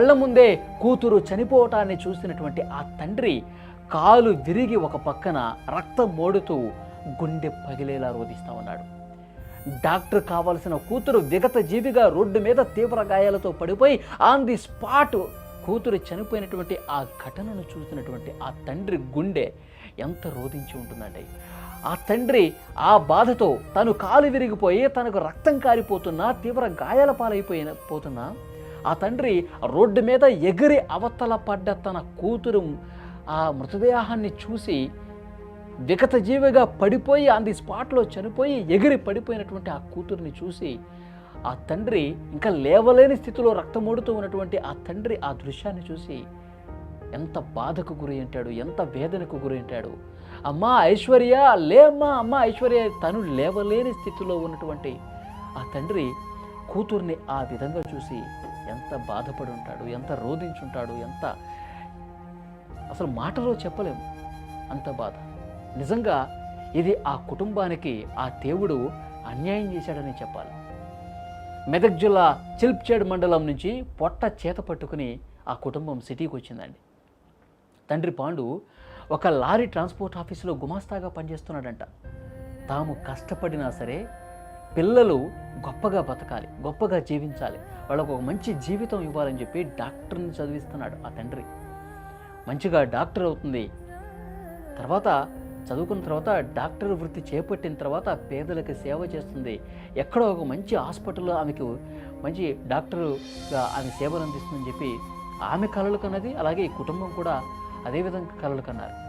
కళ్ళ ముందే కూతురు చనిపోవటాన్ని చూసినటువంటి ఆ తండ్రి కాలు విరిగి ఒక పక్కన రక్తం మోడుతూ గుండె పగిలేలా రోధిస్తూ ఉన్నాడు. డాక్టర్ కావాల్సిన కూతురు విగత జీవిగా రోడ్డు మీద తీవ్ర గాయాలతో పడిపోయి ఆన్ ది స్పాట్ కూతురు చనిపోయినటువంటి ఆ ఘటనను చూసినటువంటి ఆ తండ్రి గుండె ఎంత రోధించి ఉంటుందండి. ఆ తండ్రి ఆ బాధతో తను కాలు విరిగిపోయి తనకు రక్తం కారిపోతున్నా, తీవ్ర గాయాల పోతున్నా ఆ తండ్రి రోడ్డు మీద ఎగిరి అవతల పడ్డ తన కూతురు ఆ మృతదేహాన్ని చూసి విగత జీవిగా పడిపోయి ఆన్ ది స్పాట్లో చనిపోయి ఎగిరి పడిపోయినటువంటి ఆ కూతుర్ని చూసి ఆ తండ్రి ఇంకా లేవలేని స్థితిలో రక్తమోడుతూ ఉన్నటువంటి ఆ తండ్రి ఆ దృశ్యాన్ని చూసి ఎంత బాధకు గురి ఉంటాడు, ఎంత వేదనకు గురి ఉంటాడు. అమ్మా ఐశ్వర్య లేమ్మా, అమ్మ ఐశ్వర్య, తను లేవలేని స్థితిలో ఉన్నటువంటి ఆ తండ్రి కూతుర్ని ఆ విధంగా చూసి ఎంత బాధపడి ఉంటాడు, ఎంత రోధించుంటాడు, ఎంత అసలు మాటలో చెప్పలేము అంత బాధ. నిజంగా ఇది ఆ కుటుంబానికి ఆ దేవుడు అన్యాయం చేశాడని చెప్పాలి. మెదక్ జిల్లా చిల్ప్చేడ్ మండలం నుంచి పొట్ట చేత పట్టుకుని ఆ కుటుంబం సిటీకి వచ్చిందండి. తండ్రి పాండు ఒక లారీ ట్రాన్స్పోర్ట్ ఆఫీసులో గుమాస్తాగా పనిచేస్తున్నాడంట. తాము కష్టపడినా సరే పిల్లలు గొప్పగా బతకాలి, గొప్పగా జీవించాలి, వాళ్ళకు ఒక మంచి జీవితం ఇవ్వాలని చెప్పి డాక్టర్ని చదివిస్తున్నాడు ఆ తండ్రి. మంచిగా డాక్టర్ అవుతుంది. తర్వాత చదువుకున్న తర్వాత డాక్టర్ వృత్తి చేపట్టిన తర్వాత పేదలకు సేవ చేస్తుంది. ఎక్కడో ఒక మంచి హాస్పిటల్లో ఆమెకు మంచి డాక్టర్గా ఆమె సేవలు అందిస్తుందని చెప్పి ఆమె కలలు కన్నది. అలాగే ఈ కుటుంబం కూడా అదేవిధంగా కలలు కన్నారు.